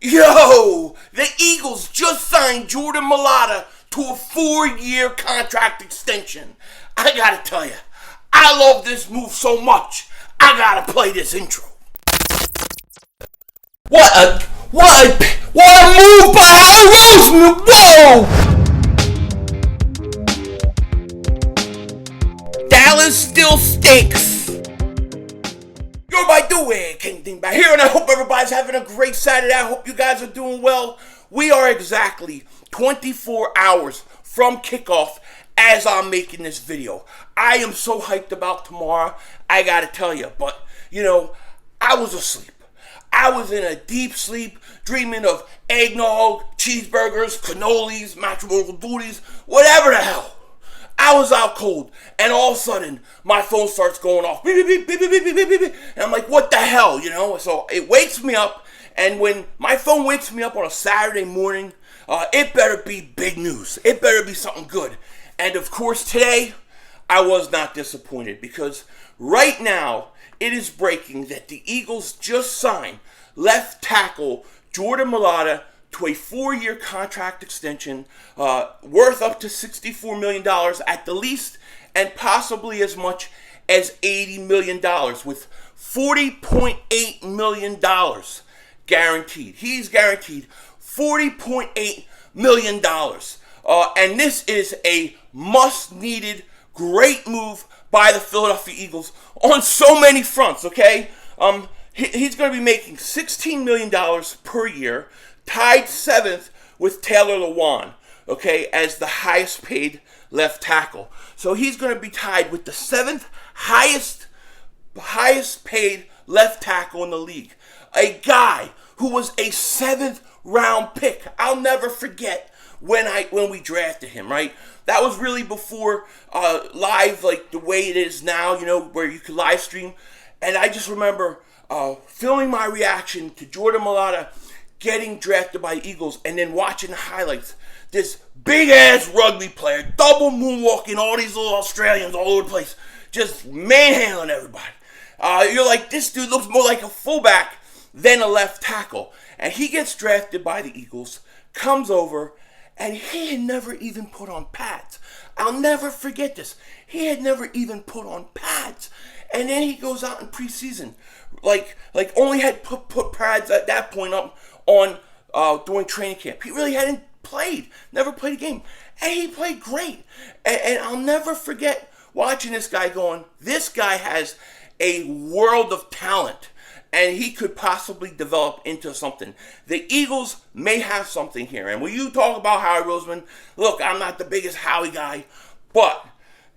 Yo, the Eagles just signed Jordan Mailata to a 4-year contract extension. I gotta tell you, I love this move so much. I gotta play this intro. What a move by Howie Roseman! Whoa! Dallas still stinks. Yo, by the way, King Dingbat here, and I hope everybody's having a great Saturday. I hope you guys are doing well. We are exactly 24 hours from kickoff as I'm making this video. I am so hyped about tomorrow, I gotta tell you. But, I was asleep. I was in a deep sleep, dreaming of eggnog, cheeseburgers, cannolis, matrimonial duties, whatever the hell. I was out cold, and all of a sudden, my phone starts going off. Beep, beep, beep, beep, beep, beep, beep, beep. And I'm like, what the hell, So it wakes me up, and when my phone wakes me up on a Saturday morning, it better be big news. It better be something good. And of course, today, I was not disappointed, because right now, it is breaking that the Eagles just signed left tackle Jordan Mailata to a 4-year contract extension worth up to $64 million at the least, and possibly as much as $80 million, with $40.8 million guaranteed. He's guaranteed $40.8 million. And this is a must-needed, great move by the Philadelphia Eagles on so many fronts, okay? He's going to be making $16 million per year, tied 7th with Taylor Lewan, okay, as the highest paid left tackle. So he's going to be tied with the 7th highest paid left tackle in the league. A guy who was a 7th round pick. I'll never forget when we drafted him, right? That was really before live, like the way it is now, where you could live stream. And I just remember filming my reaction to Jordan Mailata getting drafted by the Eagles, and then watching the highlights. This big-ass rugby player, double moonwalking all these little Australians all over the place, just manhandling everybody. You're like, this dude looks more like a fullback than a left tackle. And he gets drafted by the Eagles, comes over, and he had never even put on pads. I'll never forget this. He had never even put on pads. And then he goes out in preseason, like only had put pads at that point up on during training camp. He really hadn't played, never played a game. And he played great. And I'll never forget watching this guy going, this guy has a world of talent, and he could possibly develop into something. The Eagles may have something here. And when you talk about Howie Roseman, look, I'm not the biggest Howie guy, but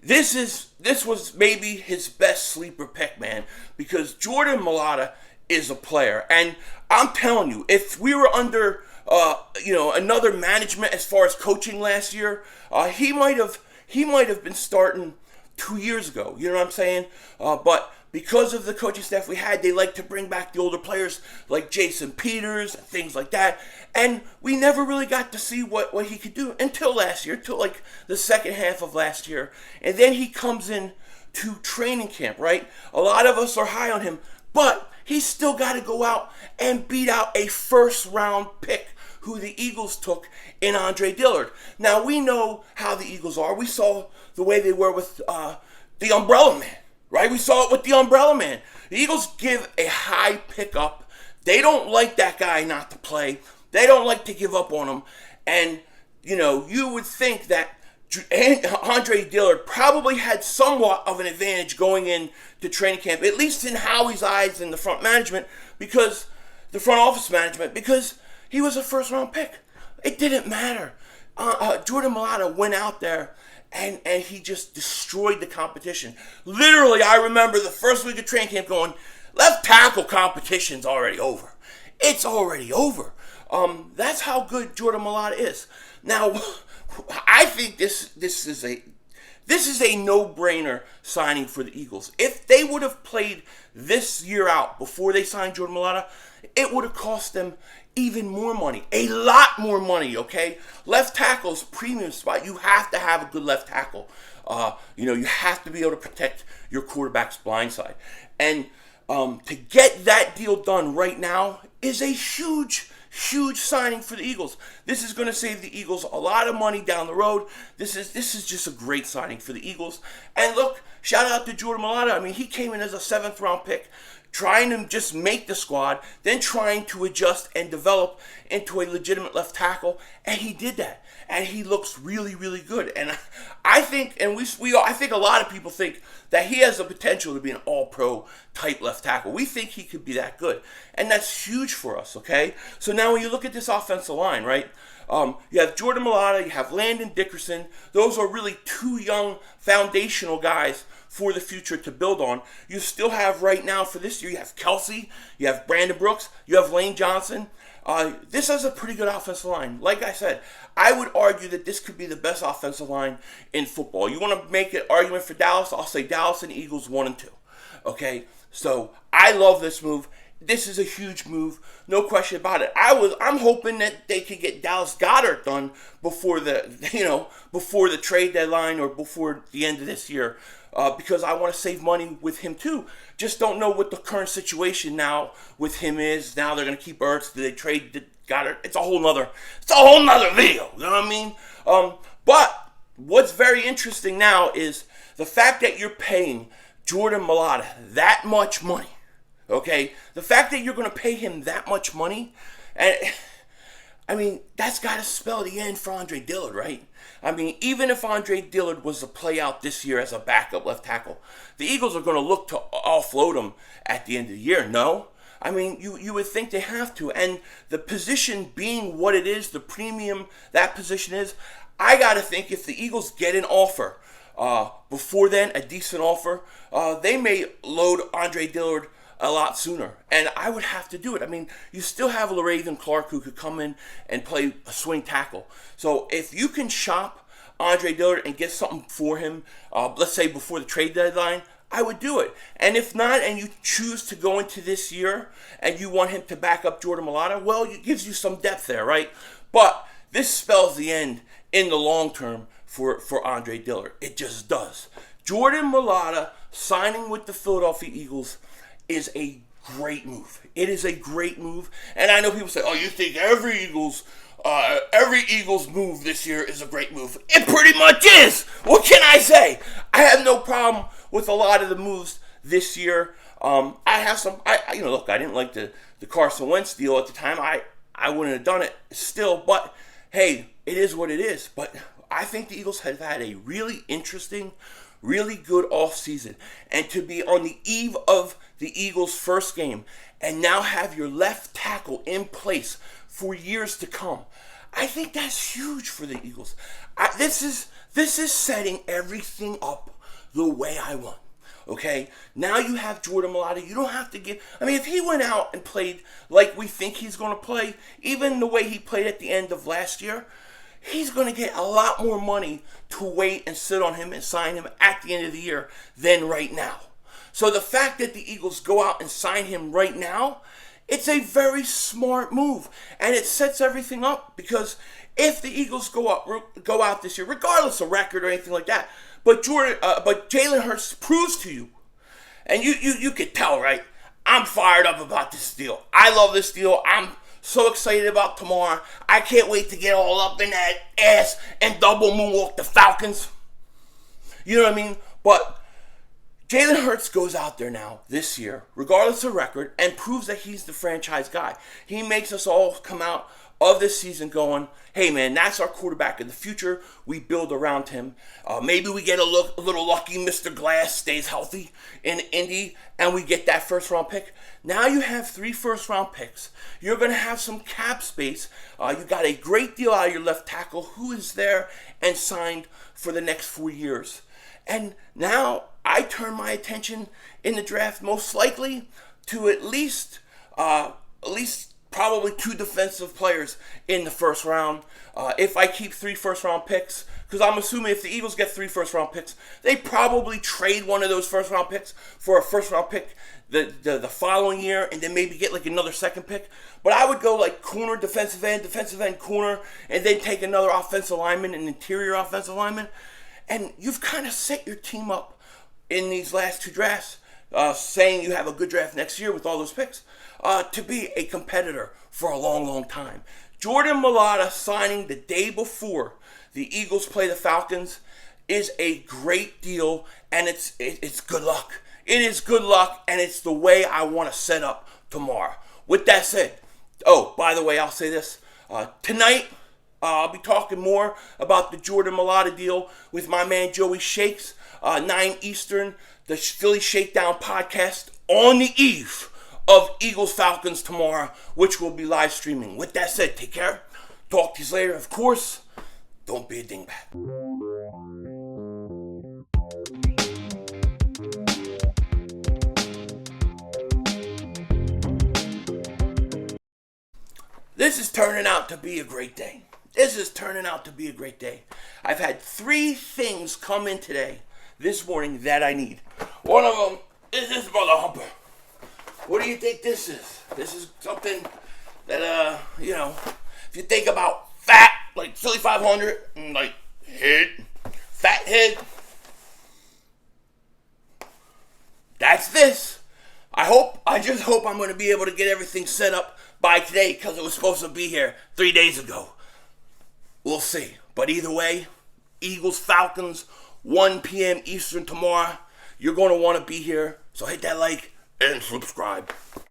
this was maybe his best sleeper pick, man, because Jordan Mailata is a player. And I'm telling you, if we were under another management as far as coaching last year, he might have been starting 2 years ago. You know what I'm saying? But because of the coaching staff we had, they like to bring back the older players like Jason Peters and things like that. And we never really got to see what he could do until last year, until like the second half of last year. And then he comes in to training camp, right? A lot of us are high on him, but he's still got to go out and beat out a first-round pick who the Eagles took in Dillard. Now, we know how the Eagles are. We saw the way they were with the Umbrella Man. Right? We saw it with the Umbrella Man. The Eagles give a high pickup. They don't like that guy not to play. They don't like to give up on him. And, you would think that Dillard probably had somewhat of an advantage going into training camp, at least in Howie's eyes in the front management, because the front office management, because he was a first-round pick. It didn't matter. Jordan Mailata went out there, and he just destroyed the competition. Literally, I remember the first week of training camp going, left tackle competition's already over. It's already over. That's how good Jordan Mailata is. Now, I think this is a no-brainer signing for the Eagles. If they would have played this year out before they signed Jordan Mailata, it would have cost them even more money, a lot more money, okay? Left tackle's premium spot. You have to have a good left tackle. You have to be able to protect your quarterback's blind side. And to get that deal done right now is a huge huge signing for the Eagles. This is going to save the Eagles a lot of money down the road. This is just a great signing for the Eagles. And look, shout out to Jordan Mailata. I mean, he came in as a 7th round pick, trying to just make the squad, then trying to adjust and develop into a legitimate left tackle, and he did that. And he looks really, really good. And I think, I think a lot of people think that he has the potential to be an all-pro type left tackle. We think he could be that good. And that's huge for us, okay? So now when you look at this offensive line, right? You have Jordan Mailata, you have Landon Dickerson. Those are really 2 young foundational guys for the future to build on. You still have right now for this year, you have Kelsey, you have Brandon Brooks, you have Lane Johnson. This is a pretty good offensive line. Like I said, I would argue that this could be the best offensive line in football. You want to make an argument for Dallas? I'll say Dallas and Eagles 1 and 2. Okay, so I love this move. This is a huge move, no question about it. I'm hoping that they could get Dallas Goedert done before the trade deadline or before the end of this year, because I want to save money with him too. Just don't know what the current situation now with him is. Now they're going to keep Ertz. Do they trade Goedert? It's a whole nother video. You know what I mean? But what's very interesting now is the fact that you're paying Jordan Mailata that much money. Okay, the fact that you're going to pay him that much money, and I mean, that's got to spell the end for Andre Dillard, right? I mean, even if Andre Dillard was to play out this year as a backup left tackle, the Eagles are going to look to offload him at the end of the year, no? I mean, you would think they have to, and the position being what it is, the premium that position is, I got to think if the Eagles get an offer, before then, a decent offer, they may load Andre Dillard a lot sooner, and I would have to do it. I mean, you still have LaRaven Clark who could come in and play a swing tackle. So if you can shop Andre Dillard and get something for him, let's say before the trade deadline, I would do it. And if not, and you choose to go into this year and you want him to back up Jordan Mailata, well, it gives you some depth there, right? But this spells the end in the long term for Andre Dillard. It just does. Jordan Mailata signing with the Philadelphia Eagles is a great move. It is a great move. And I know people say, oh, you think every Eagles move this year is a great move. It pretty much is. What can I say? I have no problem with a lot of the moves this year. I have some, look, I didn't like the Carson Wentz deal at the time. I wouldn't have done it still, but hey, it is what it is. But I think the Eagles have had a really interesting, really good offseason. And to be on the eve of the Eagles' first game and now have your left tackle in place for years to come, I think that's huge for the Eagles. This is setting everything up the way I want. Okay? Now you have Jordan Mailata. You don't have to give... I mean, if he went out and played like we think he's going to play, even the way he played at the end of last year, he's going to get a lot more money to wait and sit on him and sign him at the end of the year than right now. So the fact that the Eagles go out and sign him right now, it's a very smart move. And it sets everything up, because if the Eagles go out this year, regardless of record or anything like that, but Jalen Hurts proves to you, and you could tell, right? I'm fired up about this deal. I love this deal. I'm so excited about tomorrow. I can't wait to get all up in that ass and double moonwalk the Falcons. You know what I mean? But Jalen Hurts goes out there now this year, regardless of record, and proves that he's the franchise guy. He makes us all come out of this season going, hey man, that's our quarterback of the future. We build around him. Maybe we get a little lucky. Mr. Glass stays healthy in Indy, and we get that first round pick. Now you have 3 first round picks. You're going to have some cap space. You got a great deal out of your left tackle, who is there and signed for the next 4 years. And now I turn my attention in the draft most likely to at least probably 2 defensive players in the first round. If I keep 3 first round picks, because I'm assuming if the Eagles get 3 first round picks, they probably trade one of those first round picks for a first round pick the following year, and then maybe get like another second pick. But I would go like corner, defensive end, corner, and then take another offensive lineman, an interior offensive lineman. And you've kind of set your team up in these last 2 drafts saying you have a good draft next year with all those picks, to be a competitor for a long, long time. Jordan Mailata signing the day before the Eagles play the Falcons is a great deal, and it's good luck. It is good luck, and it's the way I want to set up tomorrow. With that said, oh, by the way, I'll say this. Tonight, I'll be talking more about the Jordan Mailata deal with my man Joey Shakes, 9 Eastern, the Philly Shakedown podcast on the eve of Eagles Falcons tomorrow, which will be live streaming. With that said, take care. Talk to you later. Of course, don't be a dingbat. This is turning out to be a great day. I've had 3 things come in today, this morning, that I need. One of them is this brother humper. What do you think this is? This is something that, if you think about fat, like Philly 500, and like fat head, that's this. I just hope I'm going to be able to get everything set up by today, because it was supposed to be here 3 days ago. We'll see. But either way, Eagles, Falcons, 1 p.m. Eastern tomorrow. You're going to want to be here. So hit that like and subscribe.